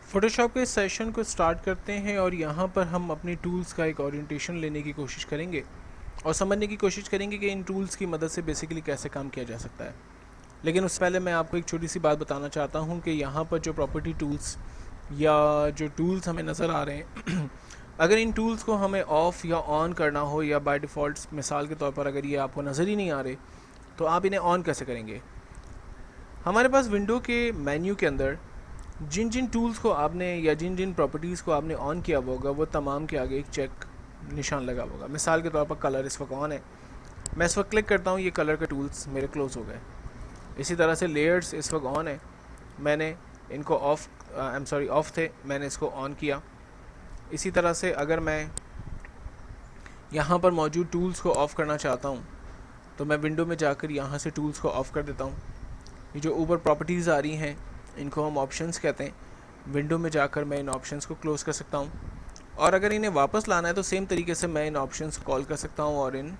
Photoshop के इस session को स्टार्ट करते हैं और यहाँ पर हम अपनी टूल्स का एक ओरिएंटेशन लेने की कोशिश करेंगे और समझने की कोशिश करेंगे कि इन टूल्स की मदद से बेसिकली कैसे काम किया जा सकता है। लेकिन उससे पहले मैं आपको एक छोटी सी बात बताना चाहता हूँ कि यहाँ पर जो प्रॉपर्टी टूल्स या जो टूल्स हमें नज़र आ रहे हैं अगर इन टूल्स को हमें ऑफ़ या ऑन करना हो या बाय डिफ़ॉल्ट मिसाल के तौर पर अगर ये आपको नज़र ही नहीं आ रहे तो आप इन्हें ऑन कैसे करेंगे। हमारे पास विंडो के मेन्यू के अंदर जिन जिन टूल्स को आपने या जिन जिन प्रॉपर्टीज़ को आपने ऑन किया हुआ होगा वो तमाम के आगे एक चेक निशान लगा होगा। मिसाल के तौर पर कलर इस वक्त ऑन है, मैं इस वक्त क्लिक करता हूँ, ये कलर के टूल्स मेरे क्लोज़ हो गए। इसी तरह से लेयर्स इस वक्त ऑन है, मैंने इनको ऑफ़ थे, मैंने इसको ऑन किया। इसी तरह से अगर मैं यहाँ पर मौजूद टूल्स को ऑफ़ करना चाहता हूँ तो मैं विंडो में जाकर यहाँ से टूल्स को ऑफ़ कर देता हूँ। ये जो ऊपर प्रॉपर्टीज़ आ रही हैं इनको हम ऑप्शंस कहते हैं। विंडो में जाकर मैं इन ऑप्शंस को क्लोज़ कर सकता हूँ और अगर इन्हें वापस लाना है तो सेम तरीके से मैं इन ऑप्शंस को कॉल कर सकता हूँ और इन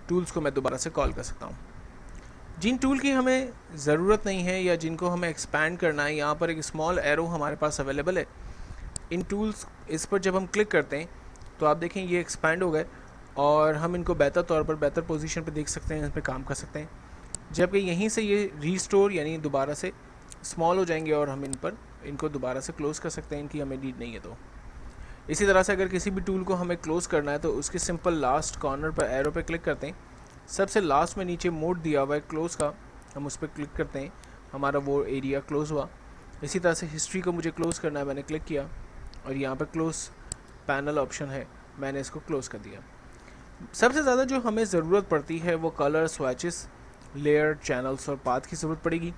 टूल्स को मैं दोबारा से कॉल कर सकता हूँ। जिन टूल की हमें ज़रूरत नहीं है या जिनको हमें एक्सपैंड करना है, यहाँ पर एक स्मॉल एरो हमारे पास अवेलेबल है। इन टूल्स इस पर जब हम क्लिक करते हैं तो आप देखें ये एक्सपैंड हो गए और हम इनको बेहतर तौर पर बेहतर पोजीशन पर देख सकते हैं, इस पर काम कर सकते हैं। जबकि यहीं से ये रीस्टोर यानी दोबारा से स्मॉल हो जाएंगे और हम इनको दोबारा से क्लोज़ कर सकते हैं, इनकी हमें नीड नहीं है। तो इसी तरह से अगर किसी भी टूल को हमें क्लोज़ करना है तो उसके सिंपल लास्ट कॉर्नर पर एरो पे क्लिक करते हैं, सबसे लास्ट में नीचे मोड दिया हुआ है क्लोज़ का, हम उस पर क्लिक करते हैं, हमारा वो एरिया क्लोज़ हुआ। इसी तरह से हिस्ट्री को मुझे क्लोज़ करना है, मैंने क्लिक किया और यहाँ पर क्लोज़ पैनल ऑप्शन है, मैंने इसको क्लोज़ कर दिया। सबसे ज़्यादा जो हमें ज़रूरत पड़ती है वो कलर, स्वैचेस, लेयर, चैनल्स और पाथ की ज़रूरत पड़ेगी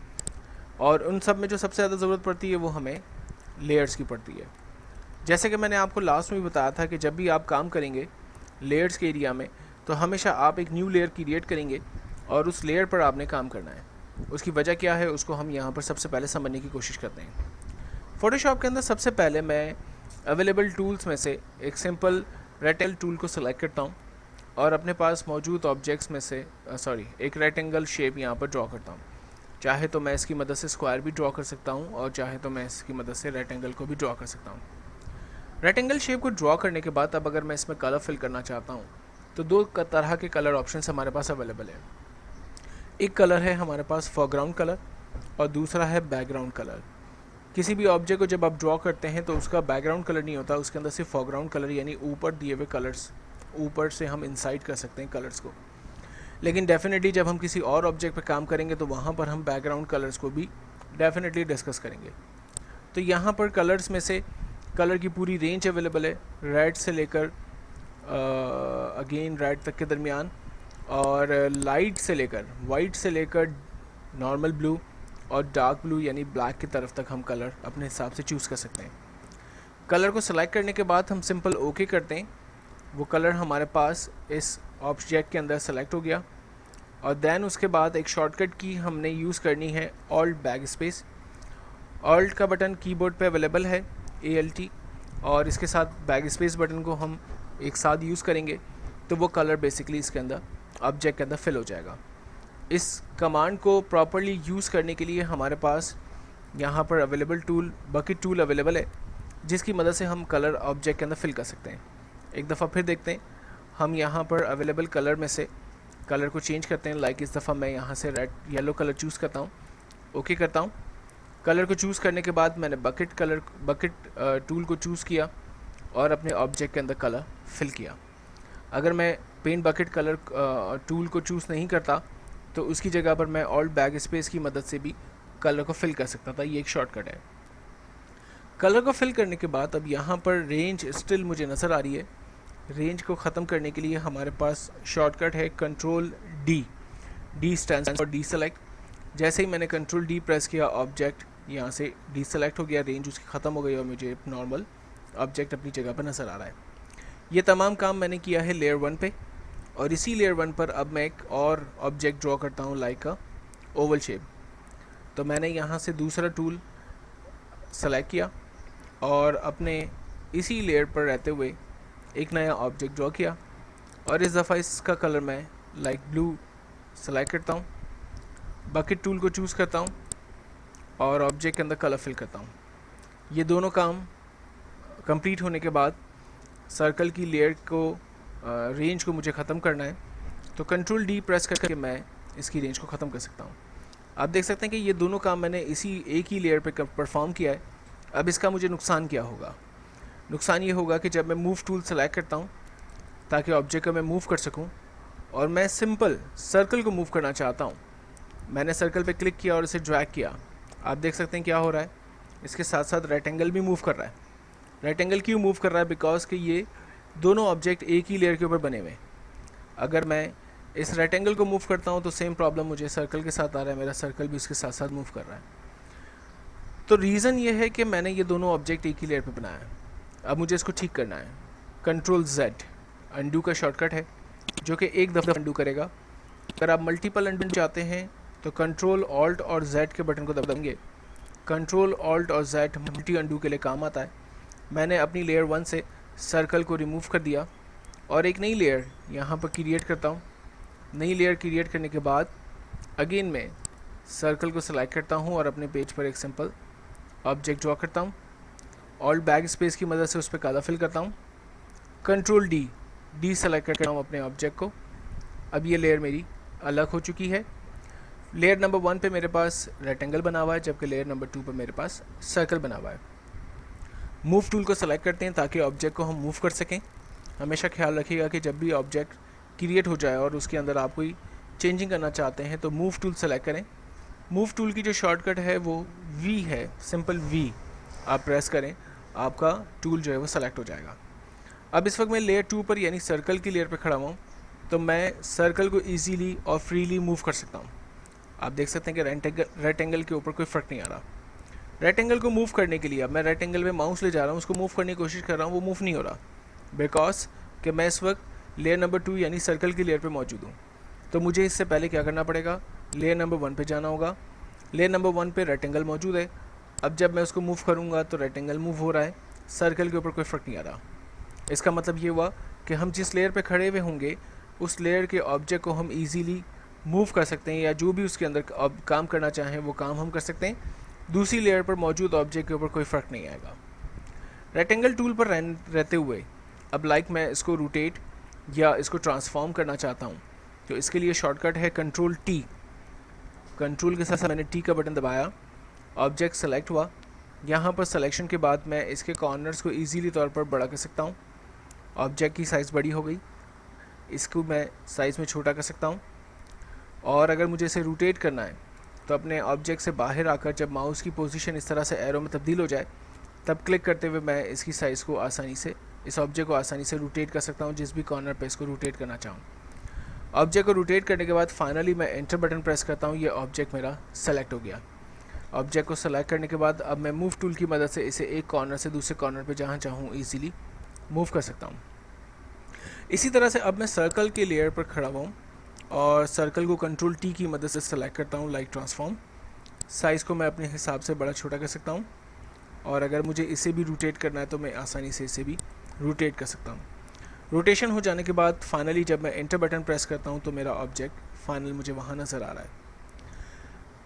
और उन सब में जो सबसे ज़्यादा ज़रूरत पड़ती है वो हमें लेयर्स की पड़ती है। जैसे कि मैंने आपको लास्ट में भी बताया था कि जब भी आप काम करेंगे लेयर्स के एरिया में तो हमेशा आप एक न्यू लेयर क्रिएट करेंगे और उस लेयर पर आपने काम करना है। उसकी वजह क्या है उसको हम यहाँ पर सबसे पहले समझने की कोशिश करते हैं। फ़ोटोशॉप के अंदर सबसे पहले मैं अवेलेबल टूल्स में से एक सिंपल रेक्टेंगल टूल को सिलेक्ट करता हूँ और अपने पास मौजूद ऑब्जेक्ट्स में से एक रेक्टेंगल शेप यहाँ पर ड्रॉ करता हूँ। चाहे तो मैं इसकी मदद से स्क्वायर भी ड्रॉ कर सकता हूँ और चाहे तो मैं इसकी मदद से रेक्टेंगल को भी ड्रॉ कर सकता हूँ। रेक्टेंगल शेप को ड्रॉ करने के बाद अब अगर मैं इसमें कलर फिल करना चाहता हूँ तो दो तरह के कलर ऑप्शंस हमारे पास अवेलेबल है। एक कलर है हमारे पास फोरग्राउंड कलर और दूसरा है बैकग्राउंड कलर। किसी भी ऑब्जेक्ट को जब आप ड्रॉ करते हैं तो उसका बैकग्राउंड कलर नहीं होता, उसके अंदर सिर्फ फोरग्राउंड कलर यानी ऊपर दिए हुए कलर्स, ऊपर से हम इंसाइड कर सकते हैं कलर्स को। लेकिन डेफिनेटली जब हम किसी और ऑब्जेक्ट पर काम करेंगे तो वहाँ पर हम बैकग्राउंड कलर्स को भी डेफिनेटली डिस्कस करेंगे। तो यहाँ पर कलर्स में से कलर की पूरी रेंज अवेलेबल है, रेड से लेकर अगेन रेड तक के दरमियान और लाइट से लेकर वाइट से लेकर नॉर्मल ब्लू और डार्क ब्लू यानी ब्लैक की तरफ तक हम कलर अपने हिसाब से चूज़ कर सकते हैं। कलर को सेलेक्ट करने के बाद हम सिंपल ओके करते हैं, वो कलर हमारे पास इस ऑब्जेक्ट के अंदर सेलेक्ट हो गया और देन उसके बाद एक शॉर्टकट की हमने यूज़ करनी है ऑल्ट बैक स्पेस। ऑल्ट का बटन कीबोर्ड पे अवेलेबल है ALT और इसके साथ बैक स्पेस बटन को हम एक साथ यूज़ करेंगे तो वो कलर बेसिकली इसके अंदर ऑब्जेक्ट के अंदर फिल हो जाएगा। इस कमांड को प्रॉपर्ली यूज़ करने के लिए हमारे पास यहाँ पर available tool bucket tool available है जिसकी मदद से हम कलर ऑब्जेक्ट के अंदर फिल कर सकते हैं। एक दफ़ा फिर देखते हैं, हम यहाँ पर अवेलेबल कलर में से कलर को चेंज करते हैं। लाइक इस दफ़ा मैं यहाँ से रेड येलो कलर चूज़ करता हूँ, ओके करता हूँ। कलर को चूज़ करने के बाद मैंने बकेट टूल को चूज़ किया और अपने ऑब्जेक्ट के अंदर कलर फिल किया। अगर मैं पेंट बकेट कलर टूल को चूज़ नहीं करता तो उसकी जगह पर मैं ऑल्ट बैक स्पेस की मदद से भी कलर को फिल कर सकता था, ये एक शॉर्टकट है। कलर को फिल करने के बाद अब यहाँ पर रेंज स्टिल मुझे नज़र आ रही है। रेंज को ख़त्म करने के लिए हमारे पास शॉर्टकट है control D stand for D select. जैसे ही मैंने कंट्रोल D प्रेस किया ऑब्जेक्ट यहाँ से डी सेलेक्ट हो गया, रेंज उसकी ख़त्म हो गई और मुझे नॉर्मल ऑब्जेक्ट अपनी जगह पर नज़र आ रहा है। ये तमाम काम मैंने किया है लेयर 1 पे और इसी लेयर 1 पर अब मैं एक और ऑब्जेक्ट ड्रॉ करता हूँ लाइक अ ओवल शेप। तो मैंने यहाँ से दूसरा टूल सेलेक्ट किया और अपने इसी लेयर पर रहते हुए एक नया ऑब्जेक्ट ड्रॉ किया और इस दफ़ा इसका कलर मैं लाइक ब्लू सेलेक्ट करता हूँ, बकेट टूल को चूज़ करता हूँ और ऑब्जेक्ट के अंदर कलर फिल करता हूँ। ये दोनों काम कंप्लीट होने के बाद सर्कल की लेयर को रेंज को मुझे ख़त्म करना है, तो कंट्रोल डी प्रेस करके मैं इसकी रेंज को ख़त्म कर सकता हूँ। आप देख सकते हैं कि ये दोनों काम मैंने इसी एक ही लेयर पे परफॉर्म किया है। अब इसका मुझे नुकसान क्या होगा? नुकसान ये होगा कि जब मैं मूव टूल सेलेक्ट करता हूँ ताकि ऑब्जेक्ट को मैं मूव कर सकूँ, और मैं सिंपल सर्कल को मूव करना चाहता हूँ, मैंने सर्कल पे क्लिक किया और इसे ड्रैग किया, आप देख सकते हैं क्या हो रहा है, इसके साथ साथ रेक्टेंगल भी मूव कर रहा है। रेक्टेंगल क्यों मूव कर रहा है? बिकॉज कि ये दोनों ऑब्जेक्ट एक ही लेयर के ऊपर बने हुए हैं। अगर मैं इस रेक्टेंगल को मूव करता हूँ तो सेम प्रॉब्लम मुझे सर्कल के साथ आ रहा है, मेरा सर्कल भी उसके साथ साथ मूव कर रहा है। तो रीज़न ये है कि मैंने ये दोनों ऑब्जेक्ट एक ही लेयर पे बनाया है। अब मुझे इसको ठीक करना है। कंट्रोल Z अंडू का शॉर्टकट है जो कि एक दफ़ा अंडू करेगा। अगर आप मल्टीपल अंडू चाहते हैं तो कंट्रोल ऑल्ट और Z के बटन को दबाएंगे। कंट्रोल ऑल्ट और Z मल्टी अंडू के लिए काम आता है। मैंने अपनी लेयर 1 से सर्कल को रिमूव कर दिया और एक नई लेयर यहाँ पर क्रिएट करता हूँ। नई लेयर क्रिएट करने के बाद अगेन मैं सर्कल को सिलेक्ट करता हूँ और अपने पेज पर एक सिंपल ऑब्जेक्ट ड्रॉ करता हूँ। ऑल्ट बैक स्पेस की मदद से उस पर काला फिल करता हूँ। कंट्रोल डी सेलेक्ट करता हूँ अपने ऑब्जेक्ट को। अब ये लेयर मेरी अलग हो चुकी है। लेयर नंबर 1 पे मेरे पास रेक्टेंगल बना हुआ है, जबकि लेयर नंबर 2 पे मेरे पास सर्कल बना हुआ है। मूव टूल को सेलेक्ट करते हैं ताकि ऑब्जेक्ट को हम मूव कर सकें। हमेशा ख्याल रखिएगा कि जब भी ऑब्जेक्ट क्रिएट हो जाए और उसके अंदर आप कोई चेंजिंग करना चाहते हैं तो मूव टूल सेलेक्ट करें। मूव टूल की जो शॉर्टकट है वो V है, सिंपल V आप प्रेस करें, आपका टूल जो है वो सेलेक्ट हो जाएगा। अब इस वक्त मैं लेयर 2 पर यानी सर्कल की लेयर पर खड़ा हूँ, तो मैं सर्कल को ईजीली और फ्रीली मूव कर सकता हूँ। आप देख सकते हैं कि रेक्टेंगल के ऊपर कोई फ़र्क नहीं आ रहा। रेक्टेंगल को मूव करने के लिए अब मैं रेक्टेंगल में माउस ले जा रहा हूँ, उसको मूव करने की कोशिश कर रहा हूँ, वो मूव नहीं हो रहा बिकॉज कि मैं इस वक्त लेयर नंबर 2 यानी सर्कल की लेयर पे मौजूद हूँ। तो मुझे इससे पहले क्या करना पड़ेगा? लेयर नंबर 1 पे जाना होगा। लेयर नंबर 1 पे रेक्टेंगल मौजूद है। अब जब मैं उसको मूव करूँगा तो रेक्टेंगल मूव हो रहा है, सर्कल के ऊपर कोई फ़र्क नहीं आ रहा। इसका मतलब ये हुआ कि हम जिस लेयर पे खड़े हुए होंगे उस लेयर के ऑब्जेक्ट को हम ईजीली मूव कर सकते हैं, या जो भी उसके अंदर काम करना चाहें वो काम हम कर सकते हैं। दूसरी लेयर पर मौजूद ऑब्जेक्ट के ऊपर कोई फ़र्क नहीं आएगा। रेक्टेंगल टूल पर रहते हुए अब मैं इसको रोटेट या इसको ट्रांसफॉर्म करना चाहता हूँ, तो इसके लिए शॉर्टकट है कंट्रोल T। कंट्रोल के साथ मैंने T का बटन दबाया, ऑब्जेक्ट सेलेक्ट हुआ। यहाँ पर सिलेक्शन के बाद मैं इसके कॉर्नर्स को ईजीली तौर पर बड़ा कर सकता हूँ। ऑब्जेक्ट की साइज़ बड़ी हो गई, इसको मैं साइज़ में छोटा कर सकता हूँ। और अगर मुझे इसे रोटेट करना है तो अपने ऑब्जेक्ट से बाहर आकर जब माउस की पोजीशन इस तरह से एरो में तब्दील हो जाए तब क्लिक करते हुए मैं इसकी साइज़ को आसानी से, इस ऑब्जेक्ट को आसानी से रोटेट कर सकता हूँ जिस भी कॉर्नर पे इसको रोटेट करना चाहूँ। ऑब्जेक्ट को रोटेट करने के बाद फाइनली मैं एंटर बटन प्रेस करता हूँ, ये ऑब्जेक्ट मेरा सेलेक्ट हो गया। ऑब्जेक्ट को सेलेक्ट करने के बाद अब मैं मूव टूल की मदद से इसे एक कॉर्नर से दूसरे कॉर्नर पे जहाँ चाहूँ ईजीली मूव कर सकता हूँ। इसी तरह से अब मैं सर्कल के लेयर पर खड़ा हूँ और सर्कल को कंट्रोल T की मदद से सेलेक्ट करता हूँ लाइक ट्रांसफॉर्म। साइज़ को मैं अपने हिसाब से बड़ा छोटा कर सकता हूँ, और अगर मुझे इसे भी रोटेट करना है तो मैं आसानी से इसे भी रोटेट कर सकता हूँ। रोटेशन हो जाने के बाद फाइनली जब मैं एंटर बटन प्रेस करता हूँ तो मेरा ऑब्जेक्ट फाइनल मुझे वहाँ नज़र आ रहा है।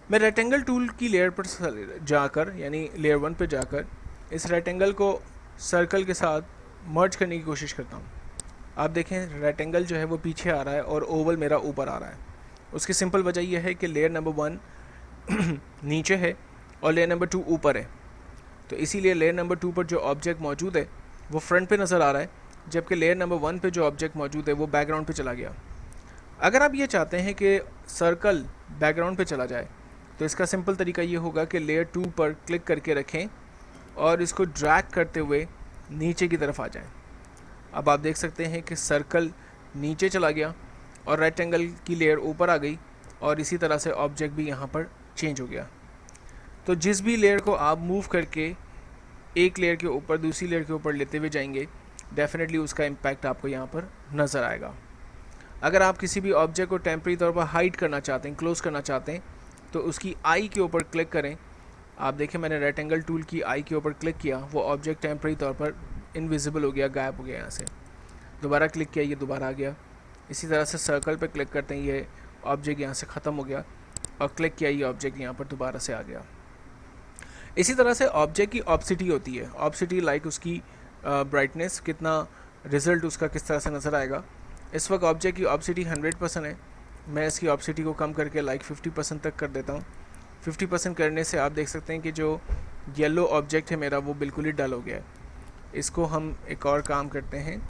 मैं रेक्टेंगल टूल की लेयर पर जाकर यानी लेयर 1 पर जाकर इस रेक्टेंगल को सर्कल के साथ मर्ज करने की कोशिश करता हूँ। आप देखें रेक्टेंगल जो है वो पीछे आ रहा है और ओवल मेरा ऊपर आ रहा है। उसकी सिंपल वजह यह है कि लेयर नंबर 1 नीचे है और लेयर नंबर 2 ऊपर है, तो इसीलिए लेयर नंबर 2 पर जो ऑब्जेक्ट मौजूद है वो फ्रंट पे नज़र आ रहा है, जबकि लेयर नंबर 1 पे जो ऑब्जेक्ट मौजूद है वो बैकग्राउंड पे चला गया। अगर आप ये चाहते हैं कि सर्कल बैकग्राउंड पे चला जाए तो इसका सिंपल तरीका ये होगा कि लेयर 2 पर क्लिक करके रखें और इसको ड्रैग करते हुए नीचे की तरफ आ जाएं। अब आप देख सकते हैं कि सर्कल नीचे चला गया और रेक्टेंगल की लेयर ऊपर आ गई, और इसी तरह से ऑब्जेक्ट भी यहाँ पर चेंज हो गया। तो जिस भी लेयर को आप मूव करके एक लेयर के ऊपर दूसरी लेयर के ऊपर लेते हुए जाएंगे डेफिनेटली उसका इम्पैक्ट आपको यहाँ पर नज़र आएगा। अगर आप किसी भी ऑब्जेक्ट को टेम्परेरी तौर पर हाइड करना चाहते हैं, क्लोज़ करना चाहते हैं, तो उसकी आई के ऊपर क्लिक करें। आप देखें मैंने रेक्टेंगल टूल की आई के ऊपर क्लिक किया, वो ऑब्जेक्ट टेम्परेरी तौर पर इनविजिबल हो गया, गायब हो गया यहाँ से। दोबारा क्लिक किया, ये दोबारा आ गया। इसी तरह से सर्कल पे क्लिक करते हैं, ये ऑब्जेक्ट यहाँ से ख़त्म हो गया, और क्लिक किया, ये ऑब्जेक्ट यहाँ पर दोबारा से आ गया। इसी तरह से ऑब्जेक्ट की ऑप्सिटी होती है, ऑप्सिटी लाइक उसकी ब्राइटनेस, कितना रिजल्ट उसका किस तरह से नज़र आएगा। इस वक्त ऑब्जेक्ट की ऑप्सिटी 100% है, मैं इसकी ऑप्सिटी को कम करके लाइक 50% तक कर देता हूँ। 50% करने से आप देख सकते हैं कि जो येलो ऑब्जेक्ट है मेरा वो बिल्कुल ही डल हो गया है। इसको हम एक और काम करते हैं,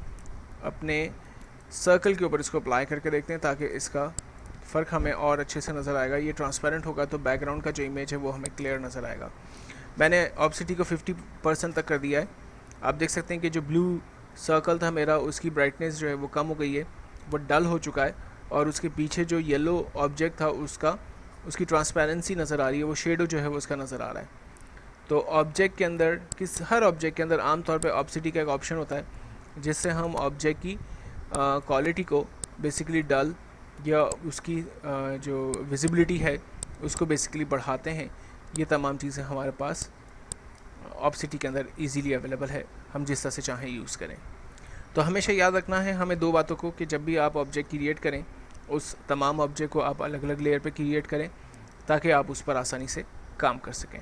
अपने सर्कल के ऊपर इसको अप्लाई करके देखते हैं ताकि इसका फ़र्क हमें और अच्छे से नज़र आएगा। ये ट्रांसपेरेंट होगा तो बैकग्राउंड का जो इमेज है वो हमें क्लियर नज़र आएगा। मैंने ऑप्सिटी को 50% तक कर दिया है। आप देख सकते हैं कि जो ब्लू सर्कल था मेरा, उसकी ब्राइटनेस जो है वो कम हो गई है, वो डल हो चुका है, और उसके पीछे जो येलो ऑब्जेक्ट था उसकी ट्रांसपेरेंसी नज़र आ रही है, वो शेडो जो है वो उसका नज़र आ रहा है। तो ऑब्जेक्ट के अंदर हर ऑब्जेक्ट के अंदर आमतौर पे ऑप्सिटी का एक ऑप्शन होता है जिससे हम ऑब्जेक्ट की क्वालिटी को बेसिकली डल या उसकी जो विजिबिलिटी है उसको बेसिकली बढ़ाते हैं। ये तमाम चीज़ें हमारे पास ऑप्सिटी के अंदर इजीली अवेलेबल है, हम जिस तरह से चाहें यूज़ करें। तो हमेशा याद रखना है हमें दो बातों को कि जब भी आप ऑब्जेक्ट क्रिएट करें, उस तमाम ऑब्जेक्ट को आप अलग अलग लेयर पे क्रिएट करें ताकि आप उस पर आसानी से काम कर सकें।